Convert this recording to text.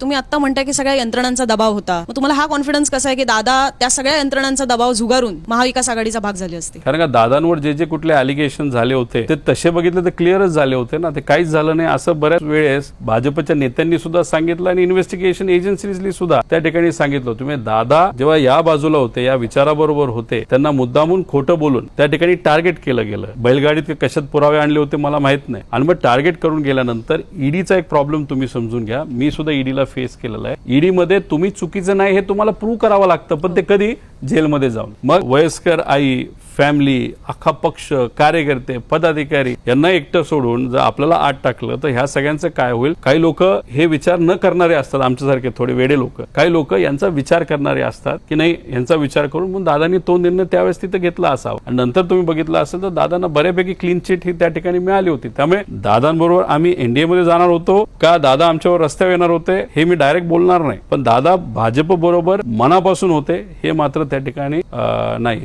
तुम्ही आता म्हणताय की सगळ्या यंत्रणांचा दबाव होता, मग तुम्हाला हा कॉन्फिडन्स कसा आहे की दादा त्या सगळ्या यंत्रणांचा दबाव झुगारून महाविकास आघाडीचा भाग झाले असते? कारण का दादांवर जे जे कुठले अलिगेशन झाले होते ते तसे बघितले तर क्लिअरच झाले होते ना, ते काहीच झालं नाही असं बऱ्याच वेळेस भाजपच्या नेत्यांनी सुद्धा सांगितलं आणि इन्व्हेस्टिगेशन एजन्सीजनी सुद्धा त्या ठिकाणी सांगितलं. तुम्ही दादा जेव्हा या बाजूला होते, या विचाराबरोबर होते, त्यांना मुद्दामून खोटं बोलून त्या ठिकाणी टार्गेट केलं गेलं. बैलगाडीत कशात पुरावे आणले होते मला माहित नाही, आणि मग टार्गेट करून गेल्यानंतर ईडीचा एक प्रॉब्लेम तुम्ही समजून घ्या. मी सुद्धा ईडीला फेस केलेला आहे. ईडी मध्ये तुम्ही चुकीचं नाही हे तुम्हाला प्रूव्ह करावं लागतं, पण ते कधी? जेलमध्ये जाऊन. मग वयस्कर आई, फॅमिली, अख्खा पक्ष, कार्यकर्ते, पदाधिकारी यांना एकटं सोडून जर आपल्याला आत टाकलं तर ह्या सगळ्यांचं काय होईल? काही लोक हे विचार न करणारे असतात, आमच्यासारखे थोडे वेडे लोक. काही लोक यांचा विचार करणारे असतात की नाही, यांचा विचार करून मग दादांनी तो निर्णय त्यावेळेस तिथे घेतला असावा. आणि नंतर तुम्ही बघितलं असेल तर दादांना बऱ्यापैकी क्लीन चिट ही त्या ठिकाणी मिळाली होती. त्यामुळे दादांबरोबर आम्ही एनडीए मध्ये जाणार होतो का दादा आमच्यावर रस्त्यावर येणार होते हे मी डायरेक्ट बोलणार नाही, पण दादा भाजप बरोबर मनापासून होते हे मात्र त्या ठिकाणी नाही.